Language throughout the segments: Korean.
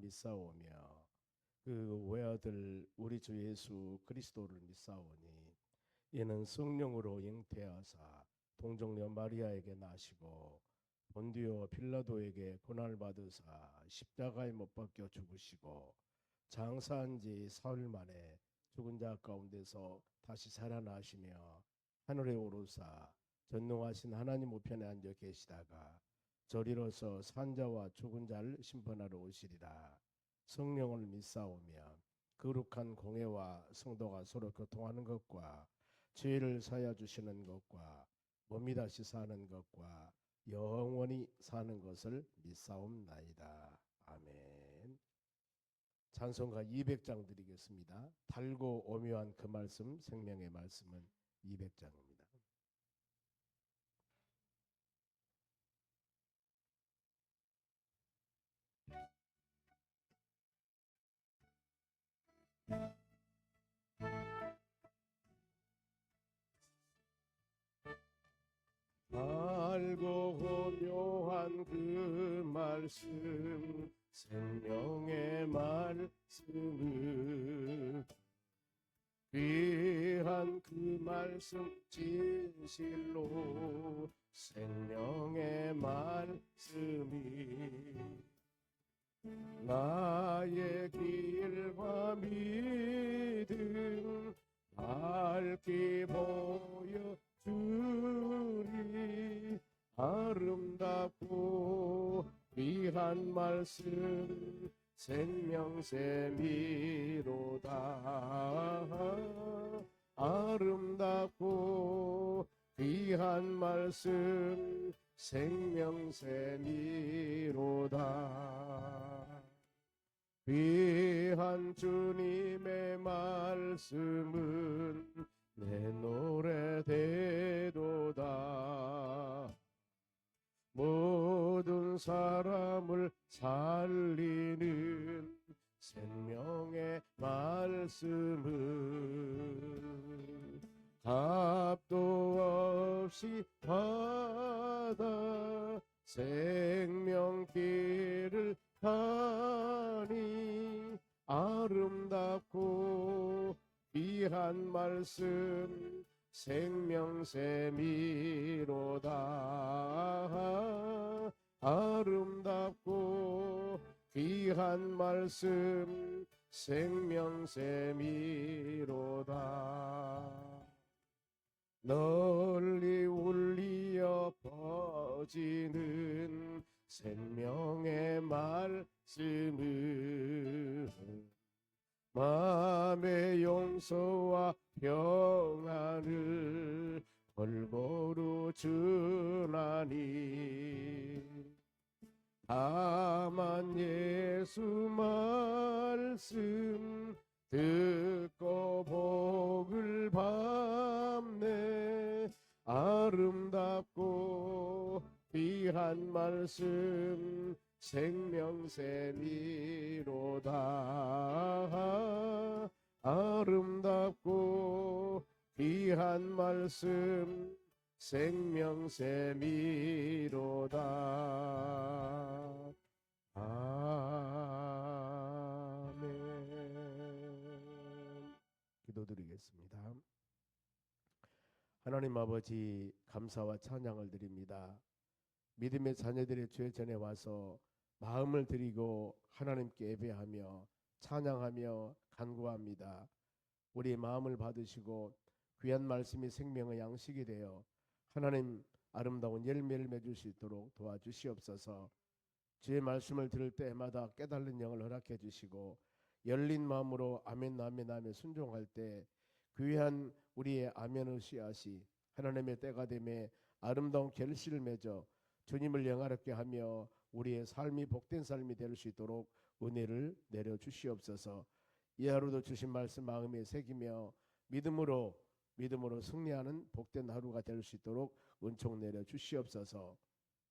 믿사오며 그 외아들 우리 주 예수 그리스도를 믿사오니 이는 성령으로 잉태하사 동정녀 마리아에게 나시고 본디오 빌라도에게 고난을 받으사 십자가에 못 박혀 죽으시고 장사한 지 사흘 만에 죽은 자 가운데서 다시 살아나시며 하늘에 오르사 전능하신 하나님 우편에 앉아 계시다가 저리로서 산자와 죽은 자를 심판하러 오시리라. 성령을 믿사오며 거룩한 공회와 성도가 서로 교통하는 것과 죄를 사하여 주시는 것과 몸이 다시 사는 것과 영원히 사는 것을 믿사옵나이다. 아멘. 찬송가 200장 드리겠습니다. 달고 오묘한 그 말씀, 생명의 말씀은 200장입니다. 달고 오묘한 그 말씀, 생명의 말씀을 귀한 그 말씀 진실로 생명의 말씀이 나의 길과 믿음 밝게 보여주니 아름답고 귀한 말씀 생명샘이로다. 아름답고 귀한 말씀 생명샘이로다. 귀한 주님의 말씀은 내 노래 되도다. 모든 사람을 살리는 생명의 말씀을 값도 없이 받아 생명길을 가니 아름답고 귀한 말씀 생명샘이로다. 아름답고 귀한 말씀 생명샘이로다. 널리 울리어 퍼지는 생명의 말씀을 마음의 용서와 평안을 골고루 주나니 다만 예수 말씀 듣고 복을 받네. 아름답고 귀한 말씀 생명샘이로다. 아름답고 귀한 말씀 생명샘이로다. 아멘. 기도드리겠습니다. 하나님 아버지, 감사와 찬양을 드립니다. 믿음의 자녀들의 죄 전에 와서 마음을 드리고 하나님께 예배하며 찬양하며 간구합니다. 우리의 마음을 받으시고 귀한 말씀이 생명의 양식이 되어 하나님 아름다운 열매를 맺을 수 있도록 도와주시옵소서. 주의 말씀을 들을 때마다 깨달은 영을 허락해 주시고 열린 마음으로 아멘 아멘 아멘 순종할 때 귀한 우리의 아멘의 씨앗이 하나님의 때가 되매 아름다운 결실을 맺어 주님을 영화롭게 하며 우리의 삶이 복된 삶이 될 수 있도록 은혜를 내려 주시옵소서. 이 하루도 주신 말씀 마음에 새기며 믿음으로 승리하는 복된 하루가 될 수 있도록 은총 내려 주시옵소서.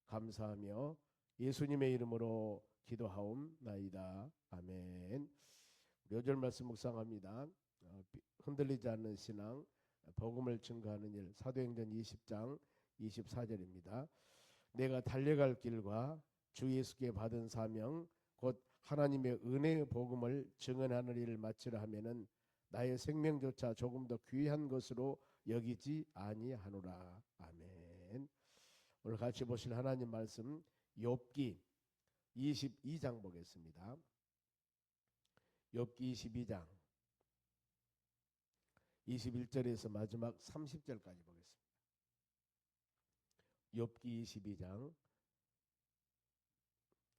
감사하며 예수님의 이름으로 기도하옵나이다. 아멘. 몇 절 말씀 묵상합니다. 흔들리지 않는 신앙, 복음을 증거하는 일, 사도행전 20장 24절입니다. 내가 달려갈 길과 주 예수께 받은 사명 곧 하나님의 은혜의 복음을 증언하는 일을 마치려 하면은 나의 생명조차 조금 더 귀한 것으로 여기지 아니하노라. 아멘. 오늘 같이 보실 하나님 말씀 욥기 22장 보겠습니다. 욥기 22장 21절에서 마지막 30절까지 보겠습니다. 욥기 22장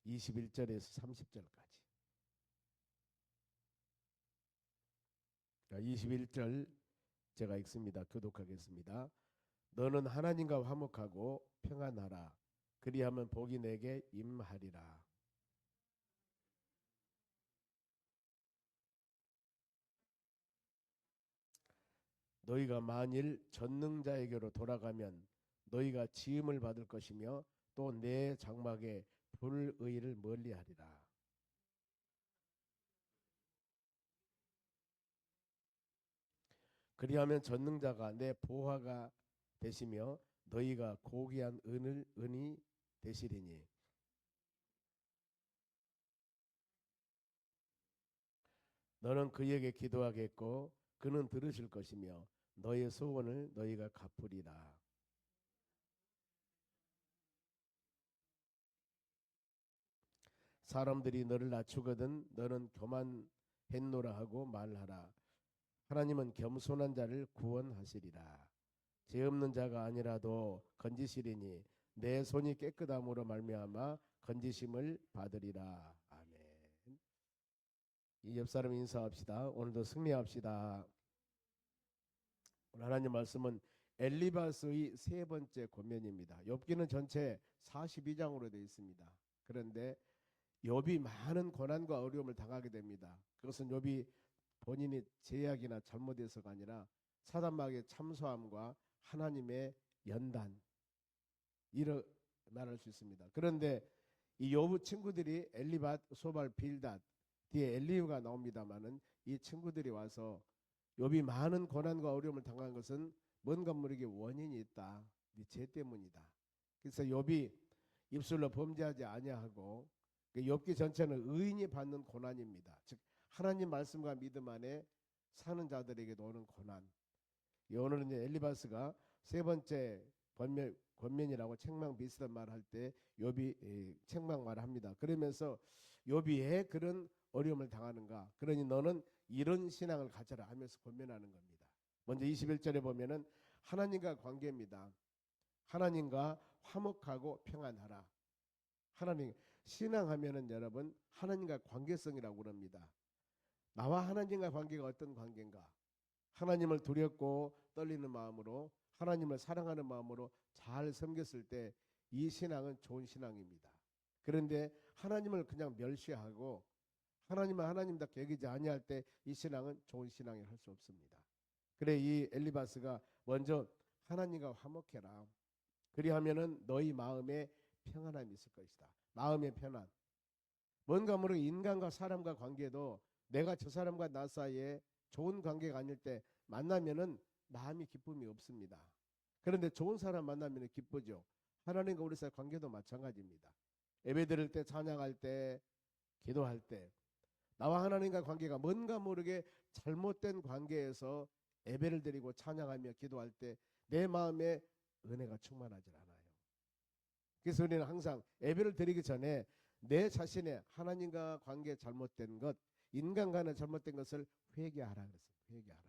21절에서 30절까지. 21절 제가 읽습니다. 교독하겠습니다. 너는 하나님과 화목하고 평안하라. 그리하면 복이 내게 임하리라. 너희가 만일 전능자에게로 돌아가면 너희가 지음을 받을 것이며 또 내 장막에 불의를 멀리하리라. 그리하면 전능자가 내 보화가 되시며 너희가 고귀한 은이 되시리니 너는 그에게 기도하겠고 그는 들으실 것이며 너의 소원을 너희가 갚으리라. 사람들이 너를 낮추거든 너는 교만했노라 하고 말하라. 하나님은 겸손한 자를 구원하시리라. 죄 없는 자가 아니라도 건지시리니 내 손이 깨끗함으로 말미암아 건지심을 받으리라. 아멘. 이 옆사람 인사합시다. 오늘도 승리합시다. 오늘 하나님 말씀은 엘리바스의 세 번째 권면입니다. 욥기는 전체 42장으로 되어 있습니다. 그런데 욥이 많은 고난과 어려움을 당하게 됩니다. 그것은 욥이 본인이 제약이나 잘못해서가 아니라 사단마귀의 참소함과 하나님의 연단, 이를 말할 수 있습니다. 그런데 이 욥의 친구들이 엘리밧, 소발, 빌닷, 뒤에 엘리후가 나옵니다마는 이 친구들이 와서 욥이 많은 고난과 어려움을 당한 것은 뭔가 모르게 원인이 있다. 네 죄 때문이다. 그래서 욥이 입술로 범죄하지 아니하고 욥기 전체는 의인이 받는 고난입니다. 즉 하나님 말씀과 믿음 안에 사는 자들에게도 오는 고난. 오늘은 이제 엘리바스가 세 번째 권면이라고 책망 비슷한 말 할 때 욥이 책망 말을 합니다. 그러면서 욥이 왜 그런 어려움을 당하는가? 그러니 너는 이런 신앙을 가져라 하면서 권면하는 겁니다. 먼저 21절에 보면은 하나님과 관계입니다. 하나님과 화목하고 평안하라. 하나님 신앙하면은 여러분 하나님과 관계성이라고 그럽니다. 나와 하나님과 관계가 어떤 관계인가? 하나님을 두렵고 떨리는 마음으로 하나님을 사랑하는 마음으로 잘 섬겼을 때 이 신앙은 좋은 신앙입니다. 그런데 하나님을 그냥 멸시하고 하나님을 하나님답게 여기지 아니할 때 이 신앙은 좋은 신앙이 할 수 없습니다. 그래 이 엘리바스가 먼저 하나님과 화목해라. 그리하면은 너희 마음에 평안함이 있을 것이다. 마음의 편안. 뭔가 모르게 인간과 사람과 관계도 내가 저 사람과 나 사이에 좋은 관계가 아닐 때 만나면은 마음이 기쁨이 없습니다. 그런데 좋은 사람 만나면 기쁘죠. 하나님과 우리 사이 관계도 마찬가지입니다. 예배 드릴 때, 찬양할 때, 기도할 때 나와 하나님과 관계가 뭔가 모르게 잘못된 관계에서 예배를 드리고 찬양하며 기도할 때 내 마음에 은혜가 충만하지 않아요. 그래서 우리는 항상 예배를 드리기 전에 내 자신의 하나님과 관계 잘못된 것, 인간과는 잘못된 것을 회개하라 그랬습니다. 회개하라.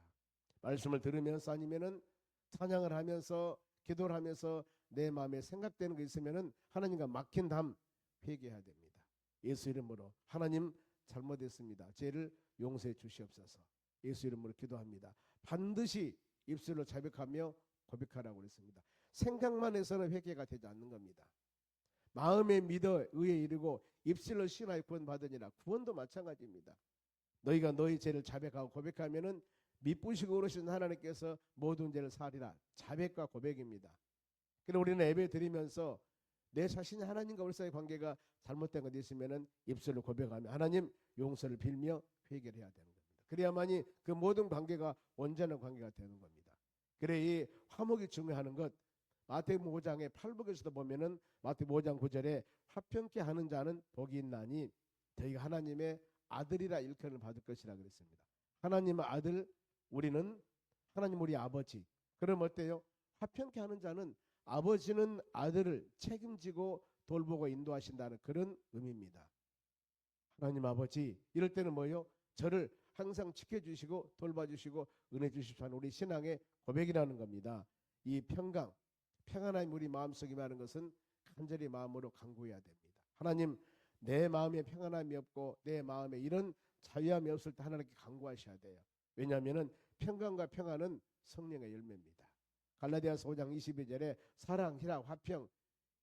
말씀을 들으면서 아니면은 찬양을 하면서 기도를 하면서 내 마음에 생각되는 거 있으면은 하나님과 막힌 담 회개해야 됩니다. 예수 이름으로 하나님 잘못했습니다. 죄를 용서해 주시옵소서. 예수 이름으로 기도합니다. 반드시 입술로 자백하며 고백하라고 그랬습니다. 생각만 해서는 회개가 되지 않는 겁니다. 마음에 믿어 의에 이르고 입술로 신하여 구원 받으니라. 구원도 마찬가지입니다. 너희가 너희 죄를 자백하고 고백하면은 미쁘시고 어르신 하나님께서 모든 죄를 사하리라. 자백과 고백입니다. 그래서 우리는 예배 드리면서 내 자신이 하나님과 우리 사이의 관계가 잘못된 것 있으면은 입술로 고백하며 하나님 용서를 빌며 회개를 해야 되는 겁니다. 그래야만이 그 모든 관계가 온전한 관계가 되는 겁니다. 그래 이 화목이 중요한 것 마태복음 5장의 8복에서도 보면은 마태복음 5장 9절에 화평케 하는 자는 복이 있나니 저희가 하나님의 아들이라 일컬음을 받을 것이라 그랬습니다. 하나님의 아들, 우리는 하나님 우리 아버지. 그럼 어때요? 화평케 하는 자는 아버지는 아들을 책임지고 돌보고 인도하신다는 그런 의미입니다. 하나님 아버지, 이럴 때는 뭐예요? 저를 항상 지켜주시고 돌봐주시고 은혜 주십시오 하는 우리 신앙의 고백이라는 겁니다. 이 평안함이 우리 마음속에 임하는 것은 간절히 마음으로 간구해야 됩니다. 하나님, 내 마음에 평안함이 없고 내 마음에 이런 자유함이 없을 때 하나님께 간구하셔야 돼요. 왜냐하면 평강과 평안은 성령의 열매입니다. 갈라디아서 5장 22절에 사랑, 희락, 화평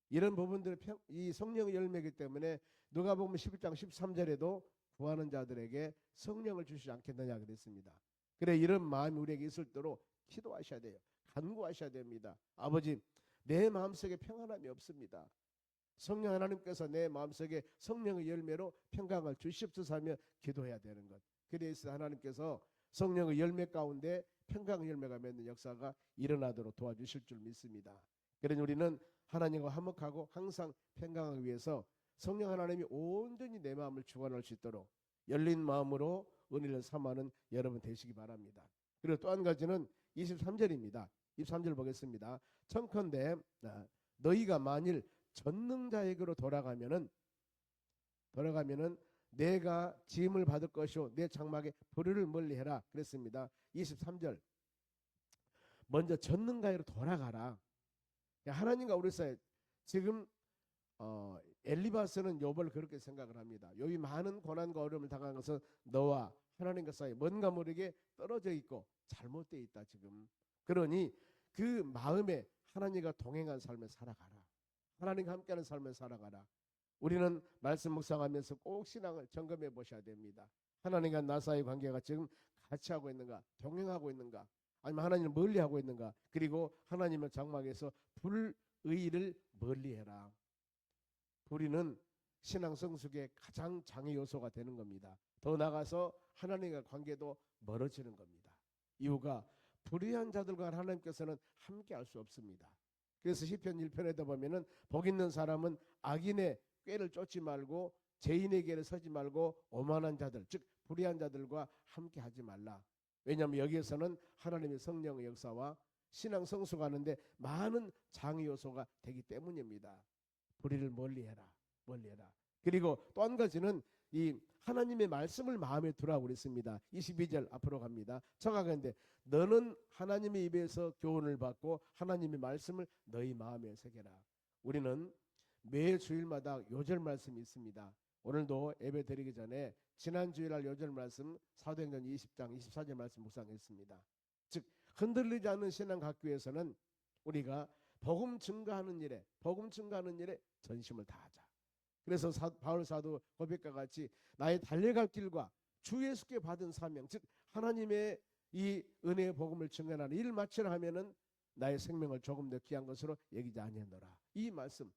이런 부분들은 이 성령의 열매이기 때문에 누가복음 11장 13절에도 구하는 자들에게 성령을 주시지 않겠느냐 그랬습니다. 그래, 이런 마음이 우리에게 있을 때로 기도하셔야 돼요. 간구하셔야 됩니다. 아버지, 내 마음속에 평안함이 없습니다. 성령 하나님께서 내 마음속에 성령의 열매로 평강을 주시옵소서 하며 기도해야 되는 것. 그래서 하나님께서 성령의 열매 가운데 평강의 열매가 맺는 역사가 일어나도록 도와주실 줄 믿습니다. 그러니 우리는 하나님과 화목하고 항상 평강하기 위해서 성령 하나님이 온전히 내 마음을 주관할 수 있도록 열린 마음으로 은혜를 삼아는 여러분 되시기 바랍니다. 그리고 또 한 가지는 23절입니다. 23절 보겠습니다. 청컨대 너희가 만일 전능자에게로 돌아가면은 내가 지음을 받을 것이요 내 장막에 불의를 멀리해라 그랬습니다. 23절 먼저 전능자에게로 돌아가라. 하나님과 우리 사이 지금 엘리바스는 욥을 그렇게 생각을 합니다. 욥이 많은 고난과 어려움을 당한 것은 너와 하나님과 사이 뭔가 모르게 떨어져 있고 잘못되어 있다 지금. 그러니 그 마음에 하나님과 동행한 삶을 살아가라. 하나님과 함께하는 삶을 살아가라. 우리는 말씀 묵상하면서 꼭 신앙을 점검해 보셔야 됩니다. 하나님과 나 사이의 관계가 지금 같이 하고 있는가, 동행하고 있는가, 아니면 하나님을 멀리하고 있는가. 그리고 하나님의 장막에서 불의를 멀리해라. 불의는 신앙 성숙의 가장 장애 요소가 되는 겁니다. 더 나아가서 하나님과 관계도 멀어지는 겁니다. 이유가 불의한 자들과 하나님께서는 함께할 수 없습니다. 그래서 시편 1편에도 보면은 복 있는 사람은 악인의 꾀를 쫓지 말고 죄인의 길에 서지 말고 오만한 자들 즉 불의한 자들과 함께하지 말라. 왜냐하면 여기에서는 하나님의 성령의 역사와 신앙 성숙하는데 많은 장애 요소가 되기 때문입니다. 불의를 멀리해라. 그리고 또 한 가지는 이 하나님의 말씀을 마음에 두라고 그랬습니다. 22절 앞으로 갑니다. 정확한데 너는 하나님의 입에서 교훈을 받고 하나님의 말씀을 너희 마음에 새겨라. 우리는 매 주일마다 요절 말씀이 있습니다. 오늘도 예배 드리기 전에 지난 주일날 요절 말씀 사도행전 20장 24절 말씀 묵상했습니다. 즉 흔들리지 않는 신앙 갖기 위해서는 우리가 복음 증거하는 일에 전심을 다하자. 그래서 바울 사도 고백과 같이 나의 달려갈 길과 주 예수께 받은 사명 즉 하나님의 이 은혜의 복음을 증언하는 일을 마치려 하면은 나의 생명을 조금 더 귀한 것으로 여기지 아니하노라. 이 말씀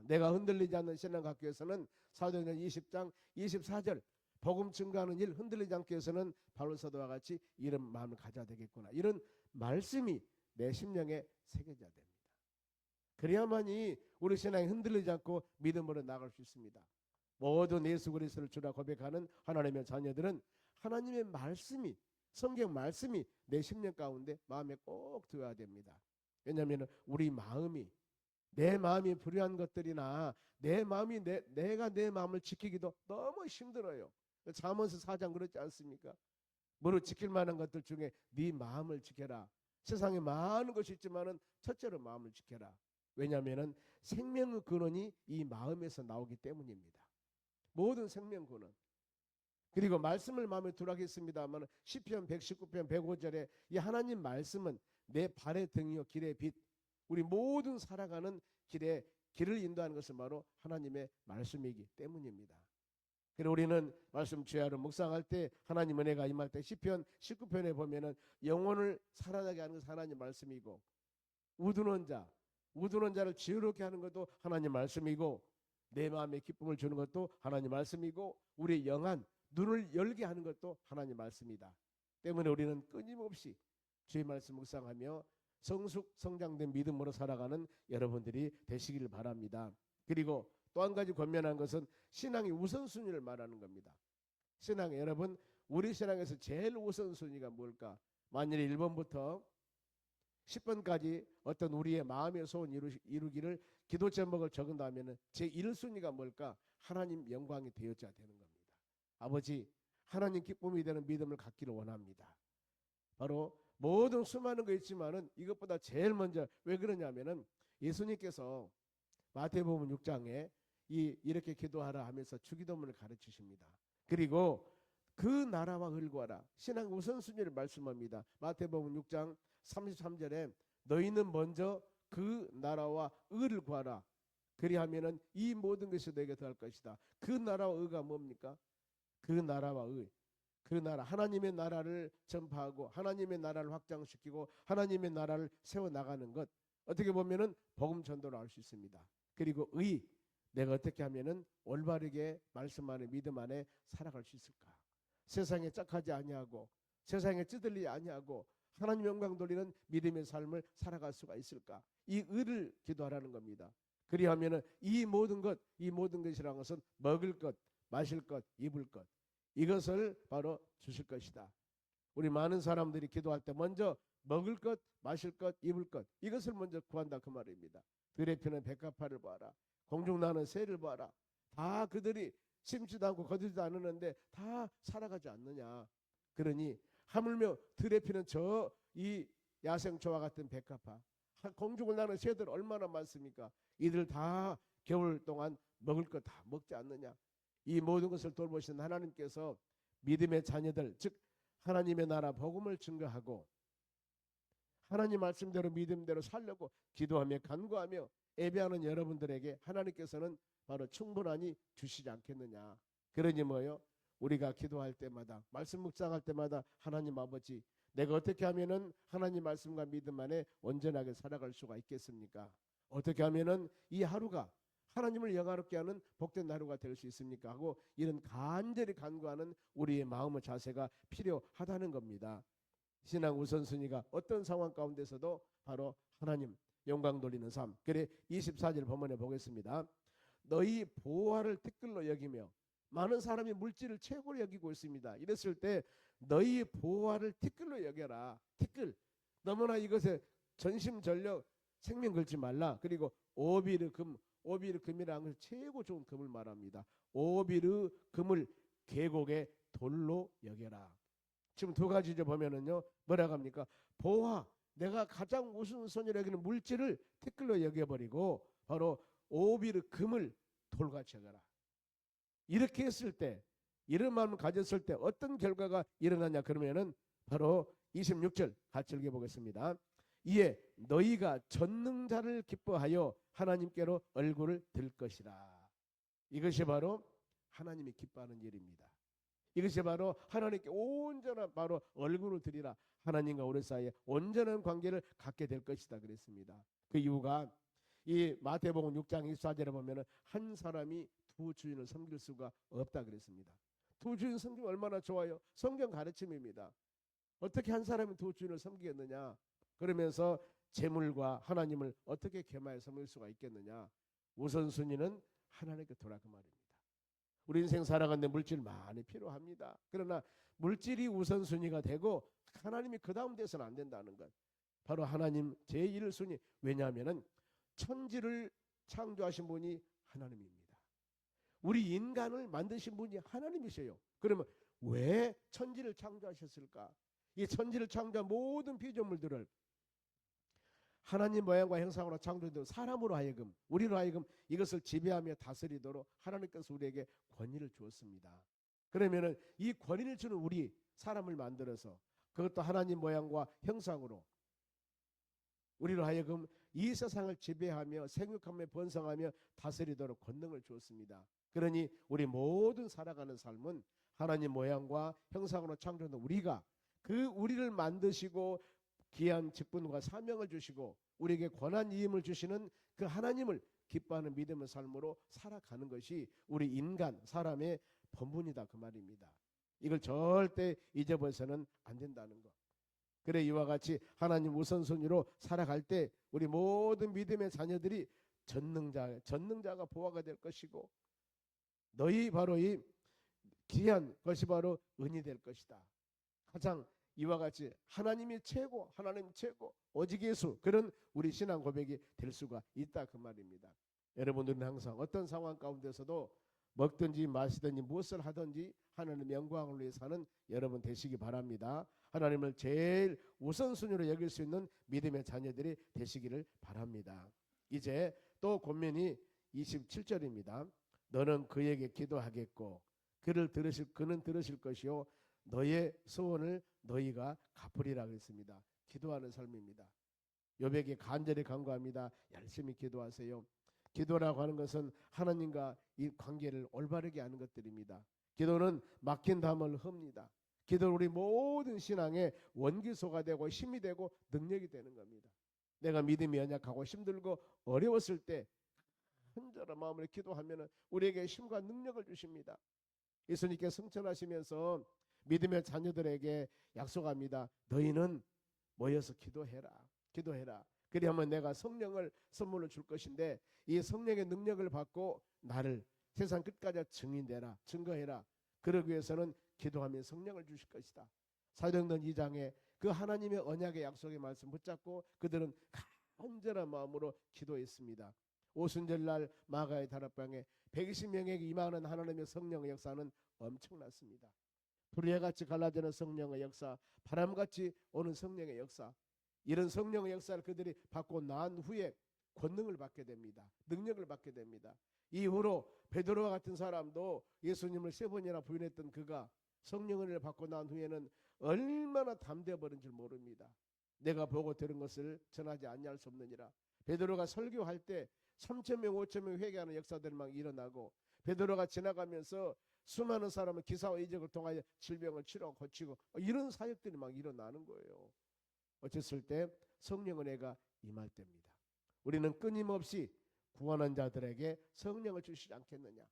내가 흔들리지 않는 신앙 갖기 위해서는 사도행전 20장 24절 복음 증거하는 일 흔들리지 않기 위해서는 바울 사도와 같이 이런 마음을 가져야 되겠구나. 이런 말씀이 내 심령에 새겨져야 됩니다. 그래야만이 우리 신앙이 흔들리지 않고 믿음으로 나갈 수 있습니다. 모든 예수 그리스도를 주라 고백하는 하나님의 자녀들은 하나님의 말씀이 성경 말씀이 내 심령 가운데 마음에 꼭 들어야 됩니다. 왜냐하면 우리 마음이 내 마음이 불의한 것들이나 내 마음이 내가 내 마음을 지키기도 너무 힘들어요. 잠언서 4장 그렇지 않습니까? 무릇 지킬 만한 것들 중에 네 마음을 지켜라. 세상에 많은 것이 있지만은 첫째로 마음을 지켜라. 왜냐하면 생명의 근원이 이 마음에서 나오기 때문입니다. 모든 생명 근원. 그리고 말씀을 마음에 두라겠습니다만 시편 119편 105절에 이 하나님 말씀은 내 발의 등이요 길의 빛. 우리 모든 살아가는 길을 인도하는 것은 바로 하나님의 말씀이기 때문입니다. 그리고 우리는 말씀 주야로 묵상할 때 하나님 은혜가 임할 때 시편 19편에 보면은 영혼을 살아나게 하는 것은 하나님 말씀이고 우두는 자를 지혜롭게 하는 것도 하나님 말씀이고 내 마음에 기쁨을 주는 것도 하나님 말씀이고 우리의 영안 눈을 열게 하는 것도 하나님 말씀이다. 때문에 우리는 끊임없이 주의 말씀 묵상하며 성숙 성장된 믿음으로 살아가는 여러분들이 되시기를 바랍니다. 그리고 또 한 가지 권면한 것은 신앙의 우선순위를 말하는 겁니다. 신앙, 여러분, 우리 신앙에서 제일 우선순위가 뭘까? 만일에 1번부터 10번까지 어떤 우리의 마음의 소원 이루기를 기도 제목을 적은다면 제1순위가 뭘까? 하나님 영광이 되어져야 되는 겁니다. 아버지, 하나님 기쁨이 되는 믿음을 갖기를 원합니다. 바로 모든 수많은 거 있지만은 이것보다 제일 먼저, 왜 그러냐면은 예수님께서 마태복음 6장에 이렇게 기도하라 하면서 주기도문을 가르치십니다. 그리고 그 나라와 을 구하라, 신앙 우선순위를 말씀합니다. 마태복음 6장 33절에 너희는 먼저 그 나라와 의를 구하라. 그리하면은 이 모든 것이 너에게 더할 것이다. 그 나라와 의가 뭡니까? 그 나라와 의, 그 나라, 하나님의 나라를 전파하고 하나님의 나라를 확장시키고 하나님의 나라를 세워나가는 것, 어떻게 보면은 복음 전도를 할 수 있습니다. 그리고 의, 내가 어떻게 하면은 올바르게 말씀 안에 믿음 안에 살아갈 수 있을까? 세상에 짝하지 아니하고 세상에 찌들리지 아니하고 하나님 영광 돌리는 믿음의 삶을 살아갈 수가 있을까? 이 의를 기도하라는 겁니다. 그리하면은 이 모든 것이라는 것은 먹을 것, 마실 것, 입을 것, 이것을 바로 주실 것이다. 우리 많은 사람들이 기도할 때 먼저 먹을 것, 마실 것, 입을 것, 이것을 먼저 구한다 그 말입니다. 들에 피는 백합화를 봐라, 공중 나는 새를 봐라. 다 그들이 심지도 않고 거두지도 않았는데 다 살아가지 않느냐. 그러니 하물며 들에 피는 저 이 야생초와 같은 백합화, 공중을 나는 새들 얼마나 많습니까? 이들 다 겨울 동안 먹을 것 다 먹지 않느냐. 이 모든 것을 돌보시는 하나님께서 믿음의 자녀들, 즉 하나님의 나라 복음을 증거하고 하나님 말씀대로 믿음대로 살려고 기도하며 간구하며 예배하는 여러분들에게 하나님께서는 바로 충분하니 주시지 않겠느냐. 그러니 뭐요? 우리가 기도할 때마다, 말씀 묵상할 때마다 하나님 아버지, 내가 어떻게 하면은 하나님 말씀과 믿음 안에 온전하게 살아갈 수가 있겠습니까? 어떻게 하면은 이 하루가 하나님을 영화롭게 하는 복된 하루가 될 수 있습니까? 하고 이런 간절히 간구하는 우리의 마음의 자세가 필요하다는 겁니다. 신앙 우선순위가 어떤 상황 가운데서도 바로 하나님 영광 돌리는 삶. 그래 24절 본문에 보겠습니다. 너희 보화를 티끌로 여기며, 많은 사람이 물질을 최고로 여기고 있습니다. 이랬을 때 너희 보화를 티끌로 여겨라. 티끌, 너무나 이것에 전심전력 생명 걸지 말라. 그리고 오비르 금, 오비르 금이라는 것은 최고 좋은 금을 말합니다. 오비르 금을 계곡의 돌로 여겨라. 지금 두 가지죠. 보면은요, 뭐라고 합니까? 보화, 내가 가장 우선순위로 여기는 물질을 티끌로 여겨버리고 바로 오비르 금을 돌같이 여겨라. 이렇게 했을 때, 이런 마음을 가졌을 때 어떤 결과가 일어나냐 그러면은 바로 26절 같이 읽어보겠습니다. 이에 너희가 전능자를 기뻐하여 하나님께로 얼굴을 들 것이라. 이것이 바로 하나님이 기뻐하는 일입니다. 이것이 바로 하나님께 온전한 바로 얼굴을 드리라. 하나님과 우리 사이에 온전한 관계를 갖게 될 것이다 그랬습니다. 그 이유가 이 마태복음 6장 24절에 보면은 한 사람이 두 주인을 섬길 수가 없다 그랬습니다. 두 주인 섬기면 얼마나 좋아요. 성경 가르침입니다. 어떻게 한 사람이 두 주인을 섬기겠느냐. 그러면서 재물과 하나님을 어떻게 겸하여 섬길 수가 있겠느냐. 우선순위는 하나님께 돌아 그 말입니다. 우리 인생 살아가는데 물질 많이 필요합니다. 그러나 물질이 우선순위가 되고 하나님이 그 다음 돼서는 안 된다는 것. 바로 하나님 제1순위. 왜냐하면 천지를 창조하신 분이 하나님입니다. 우리 인간을 만드신 분이 하나님이세요. 그러면 왜 천지를 창조하셨을까? 이 천지를 창조한 모든 피조물들을 하나님 모양과 형상으로 창조된 사람으로 하여금, 우리로 하여금 이것을 지배하며 다스리도록 하나님께서 우리에게 권위를 주었습니다. 그러면은 이 권위를 주는 우리 사람을 만들어서 그것도 하나님 모양과 형상으로 우리로 하여금 이 세상을 지배하며 생육하며 번성하며 다스리도록 권능을 주었습니다. 그러니 우리 모든 살아가는 삶은 하나님 모양과 형상으로 창조된 우리가 그 우리를 만드시고 귀한 직분과 사명을 주시고 우리에게 권한 이임을 주시는 그 하나님을 기뻐하는 믿음의 삶으로 살아가는 것이 우리 인간 사람의 본분이다 그 말입니다. 이걸 절대 잊어버려서는 안 된다는 것. 그래 이와 같이 하나님 우선순위로 살아갈 때 우리 모든 믿음의 자녀들이 전능자가 보화가 될 것이고 너희 바로 이 귀한 것이 바로 은이 될 것이다. 가장 이와 같이 하나님이 최고, 하나님 최고, 오직 예수, 그런 우리 신앙 고백이 될 수가 있다 그 말입니다. 여러분들은 항상 어떤 상황 가운데서도 먹든지 마시든지 무엇을 하든지 하나님의 영광을 위해 사는 여러분 되시기 바랍니다. 하나님을 제일 우선순위로 여길 수 있는 믿음의 자녀들이 되시기를 바랍니다. 이제 또 권면이 27절입니다. 너는 그에게 기도하겠고 그는 들으실 것이요 너의 소원을 너희가 갚으리라 그랬습니다. 기도하는 삶입니다. 욥에게 간절히 간구합니다. 열심히 기도하세요. 기도라고 하는 것은 하나님과 이 관계를 올바르게 하는 것들입니다. 기도는 막힌 담을 틉니다. 기도는 우리 모든 신앙의 원기소가 되고 힘이 되고 능력이 되는 겁니다. 내가 믿음이 연약하고 힘들고 어려웠을 때 간절한 마음으로 기도하면 우리에게 힘과 능력을 주십니다. 예수님께 성천하시면서 믿음의 자녀들에게 약속합니다. 너희는 모여서 기도해라. 기도해라. 그리하면 내가 성령을 선물로 줄 것인데 이 성령의 능력을 받고 나를 세상 끝까지 증인되라. 증거해라. 그러기 위해서는 기도하면 성령을 주실 것이다. 사도행전 2장에 그 하나님의 언약의 약속의 말씀 붙잡고 그들은 간절한 마음으로 기도했습니다. 오순절날 마가의 다락방에 120명에게 임하는 하나님의 성령의 역사는 엄청났습니다. 불의같이 갈라지는 성령의 역사, 바람같이 오는 성령의 역사, 이런 성령의 역사를 그들이 받고 난 후에 권능을 받게 됩니다. 능력을 받게 됩니다. 이후로 베드로와 같은 사람도 예수님을 3번이나 부인했던 그가 성령을 받고 난 후에는 얼마나 담대해 버린 줄 모릅니다. 내가 보고 들은 것을 전하지 아니할 수 없느니라. 베드로가 설교할 때 3,000명 5,000명 회개하는 역사들이 막 일어나고 베드로가 지나가면서 수많은 사람은 기사와 이적을 통하여 질병을 치료하고 고치고 이런 사역들이 막 일어나는 거예요. 어쨌을 때 성령 은혜가 임할 때입니다. 우리는 끊임없이 구원한 자들에게 성령을 주시지 않겠느냐.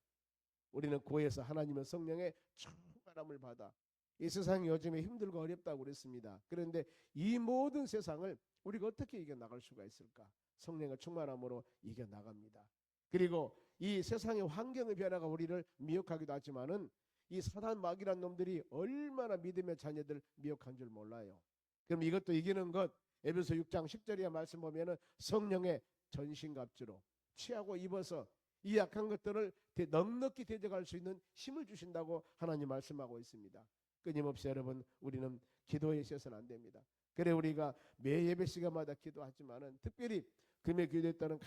우리는 구에서 하나님의 성령의 충만함을 받아 이 세상이 요즘에 힘들고 어렵다고 그랬습니다. 그런데 이 모든 세상을 우리가 어떻게 이겨나갈 수가 있을까? 성령의 충만함으로 이겨나갑니다. 그리고 이 세상의 환경의 변화가 우리를 미혹하기도 하지만은 이 사단 마귀란 놈들이 얼마나 믿음의 자녀들 미혹한 줄 몰라요. 그럼 이것도 이기는 것 에베소 6장 10절의 말씀 보면은 성령의 전신갑주로 취하고 입어서 이 약한 것들을 넉넉히 대적할 수 있는 힘을 주신다고 하나님 말씀하고 있습니다. 끊임없이 여러분 우리는 기도에 있어서는 안 됩니다. 그래 우리가 매 예배 시간마다 기도하지만은 특별히 금요 기도에 따른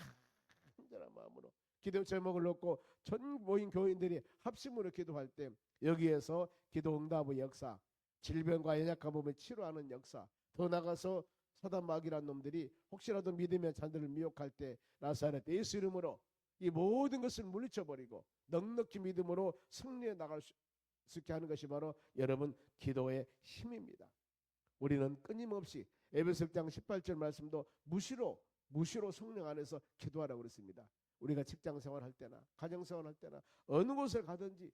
간절한 마음으로 기도 제목을 놓고 전 모인 교인들이 합심으로 기도할 때 여기에서 기도 응답의 역사, 질병과 연약한 몸을 치료하는 역사, 더 나가서 사단 마귀란 놈들이 혹시라도 믿음의 자들을 미혹할 때 나사렛 예수 이름으로 이 모든 것을 물리쳐버리고 넉넉히 믿음으로 승리해 나갈 수 있게 하는 것이 바로 여러분 기도의 힘입니다. 우리는 끊임없이 에베소 1장 18절 말씀도 무시로 성령 안에서 기도하라고 그랬습니다. 우리가 직장 생활할 때나 가정 생활할 때나 어느 곳을 가든지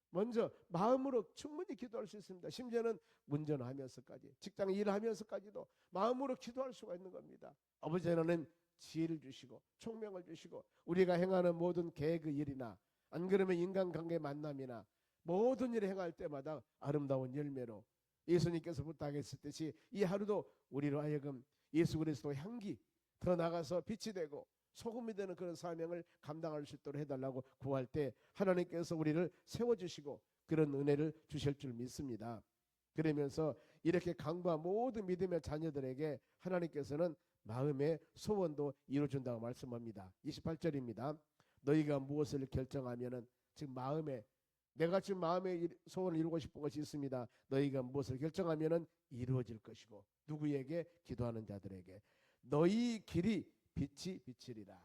먼저 마음으로 충분히 기도할 수 있습니다. 심지어는 운전하면서까지 직장 일하면서까지도 마음으로 기도할 수가 있는 겁니다. 아버지 하나님 지혜를 주시고 총명을 주시고 우리가 행하는 모든 계획의 일이나 안 그러면 인간관계 만남이나 모든 일을 행할 때마다 아름다운 열매로 예수님께서 부탁했듯이 이 하루도 우리로 하여금 예수 그리스도 향기 더 나가서 빛이 되고 소금이 되는 그런 사명을 감당할 수 있도록 해달라고 구할 때 하나님께서 우리를 세워주시고 그런 은혜를 주실 줄 믿습니다. 그러면서 이렇게 강구한 모든 믿음의 자녀들에게 하나님께서는 마음의 소원도 이루어준다고 말씀합니다. 28절입니다. 너희가 무엇을 결정하면은 지금 마음에 내가 지금 마음의 소원을 이루고 싶은 것이 있습니다. 너희가 무엇을 결정하면은 이루어질 것이고 누구에게? 기도하는 자들에게. 너희 길이 빛이 비치리라.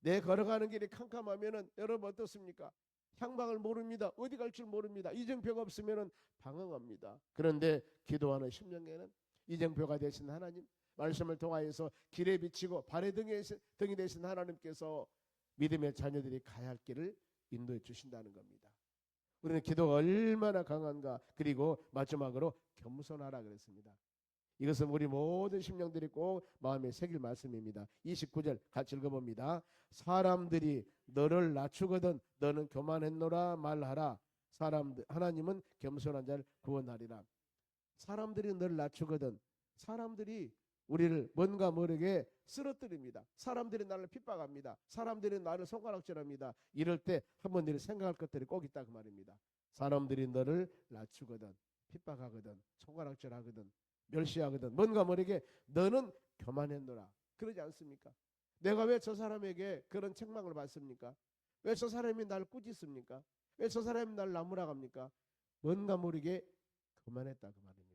내 걸어가는 길이 캄캄하면은 여러분 어떻습니까? 향방을 모릅니다. 어디 갈 줄 모릅니다. 이정표가 없으면은 방황합니다. 그런데 기도하는 심령에는 이정표가 되신 하나님 말씀을 통하여서 길에 비치고 발의 등이 되신 하나님께서 믿음의 자녀들이 가야 할 길을 인도해 주신다는 겁니다. 우리는 기도가 얼마나 강한가. 그리고 마지막으로 겸손하라 그랬습니다. 이것은 우리 모든 심령들이 꼭 마음에 새길 말씀입니다. 29절 같이 읽어봅니다. 사람들이 너를 낮추거든 너는 교만했노라 말하라. 하나님은 겸손한 자를 구원하리라. 사람들이 너를 낮추거든, 사람들이 우리를 뭔가 모르게 쓰러뜨립니다. 사람들이 나를 핍박합니다. 사람들이 나를 손가락질합니다. 이럴 때 한번 너를 생각할 것들이 꼭 있다 그 말입니다. 사람들이 너를 낮추거든, 핍박하거든, 손가락질하거든, 멸시하거든, 뭔가 모르게 너는 교만했노라. 그러지 않습니까? 내가 왜 저 사람에게 그런 책망을 받습니까? 왜 저 사람이 나를 꾸짖습니까? 왜 저 사람이 나를 나무라갑니까? 뭔가 모르게 교만했다 그 말입니다.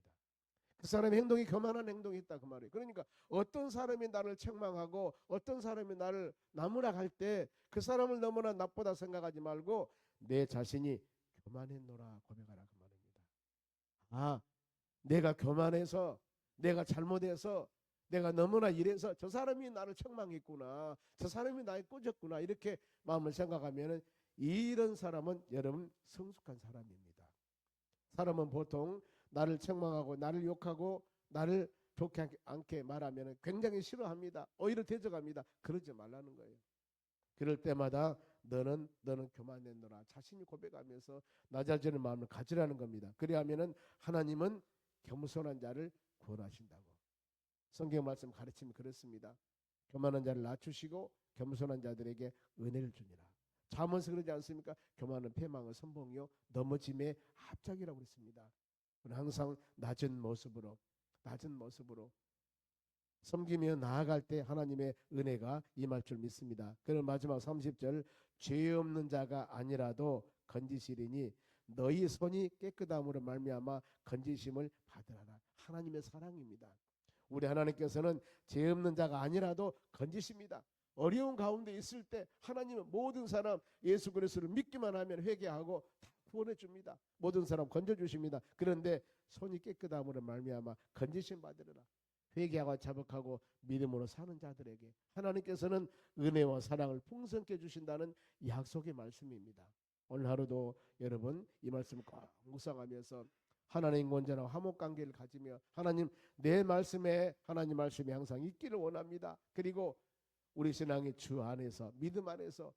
그 사람의 행동이 교만한 행동이 있다 그 말이에요. 그러니까 어떤 사람이 나를 책망하고 어떤 사람이 나를 나무라갈 때 그 사람을 너무나 나쁘다 생각하지 말고 내 자신이 교만했노라 고백하라 그 말입니다. 아, 내가 교만해서, 내가 잘못해서, 내가 너무나 이래서 저 사람이 나를 책망했구나, 저 사람이 나를 꾸짖구나, 이렇게 마음을 생각하면 이런 사람은 여러분 성숙한 사람입니다. 사람은 보통 나를 책망하고 나를 욕하고 나를 좋게 않게 말하면 굉장히 싫어합니다. 오히려 대적합니다. 그러지 말라는 거예요. 그럴 때마다 너는 교만했노라 자신이 고백하면서 낮아지는 마음을 가지라는 겁니다. 그래야면은 하나님은 겸손한 자를 구원하신다고 성경 말씀 가르치면 그렇습니다. 교만한 자를 낮추시고 겸손한 자들에게 은혜를 주니라. 잠언서 그러지 않습니까? 교만은 패망의 선봉이요 넘어짐의 합작이라고 그랬습니다. 항상 낮은 모습으로 섬기며 나아갈 때 하나님의 은혜가 임할 줄 믿습니다. 그럼 마지막 30절 죄 없는 자가 아니라도 건지시리니 너희 손이 깨끗함으로 말미암아 건지심을 받으라라. 하나님의 사랑입니다. 우리 하나님께서는 죄 없는 자가 아니라도 건지십니다. 어려운 가운데 있을 때 하나님은 모든 사람 예수 그리스도를 믿기만 하면 회개하고 다 구원해 줍니다. 모든 사람 건져 주십니다. 그런데 손이 깨끗함으로 말미암아 건지심 받으리라. 회개하고 자복하고 믿음으로 사는 자들에게 하나님께서는 은혜와 사랑을 풍성케 주신다는 약속의 말씀입니다. 오늘 하루도 여러분 이 말씀을 꼭 묵상하면서 하나님 온전한 화목 관계를 가지며 하나님 내 말씀에 하나님 말씀이 항상 있기를 원합니다. 그리고 우리 신앙의 주 안에서 믿음 안에서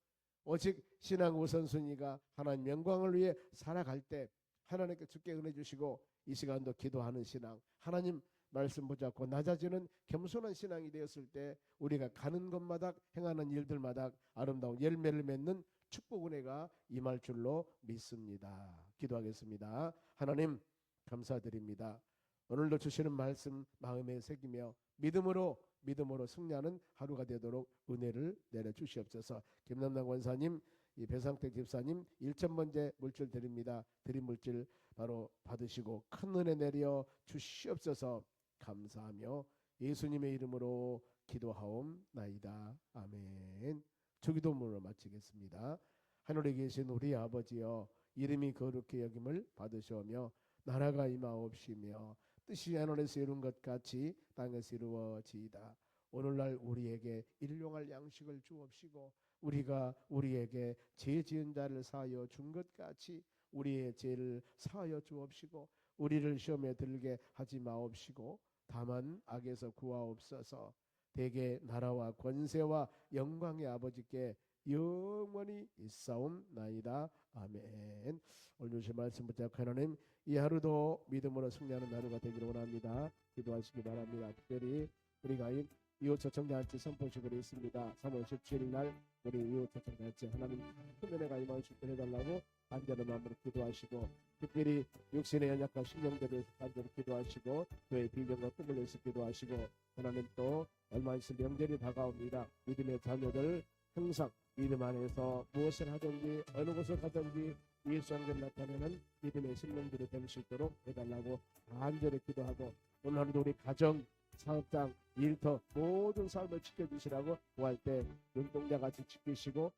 오직 신앙 우선순위가 하나님 영광을 위해 살아갈 때 하나님께 주께 은혜 주시고 이 시간도 기도하는 신앙, 하나님 말씀 붙잡고 낮아지는 겸손한 신앙이 되었을 때 우리가 가는 곳마다 행하는 일들마다 아름다운 열매를 맺는 축복 은혜가 임할 줄로 믿습니다. 기도하겠습니다. 하나님 감사드립니다. 오늘도 주시는 말씀 마음에 새기며 믿음으로 승리하는 하루가 되도록 은혜를 내려주시옵소서. 김남남 권사님, 이 배상택 집사님 1,000번째 물질 드립니다. 드린 물질 바로 받으시고 큰 은혜 내려 주시옵소서. 감사하며 예수님의 이름으로 기도하옵나이다. 아멘. 주기도문으로 마치겠습니다. 하늘에 계신 우리 아버지여, 이름이 거룩히 여김을 받으시오며 나라가 임하옵시며 뜻이 하늘에서 이룬 것 같이 땅에서 이루어지이다. 오늘날 우리에게 일용할 양식을 주옵시고 우리가 우리에게 죄 지은 자를 사하여 준 것 같이 우리의 죄를 사하여 주옵시고 우리를 시험에 들게 하지 마옵시고 다만 악에서 구하옵소서. 대개 나라와 권세와 영광의 아버지께 영원히 있사옵나이다. 아멘. 오늘 주신 말씀 붙잡고 하나님 이 하루도 믿음으로 승리하는 하루가 되기를 원합니다. 기도하시기 바랍니다. 특별히 우리가 이웃 초청잔치 선포식을 있습니다. 3월 17일 날 우리 이웃 초청잔치 하나님 큰 은혜가 임할 수 있게 해달라고 간절한 마음으로 기도하시고 특별히 육신의 연약한 신령들을 간절히 기도하시고 교회 비전과 꿈을 위해서 기도하시고 하나님 또 얼마 있을 명절이 다가옵니다. 믿음의 자녀들 항상 믿음 안에서 무엇을 하든지 어느 곳을 가든지 예수 안에 나타내는 믿음의 신령들이 될 수 있도록 해달라고 간절히 기도하고 오늘 하루도 우리 가정, 사업장, 일터 모든 삶을 지켜주시라고 구할 때 눈동자같이 지키시고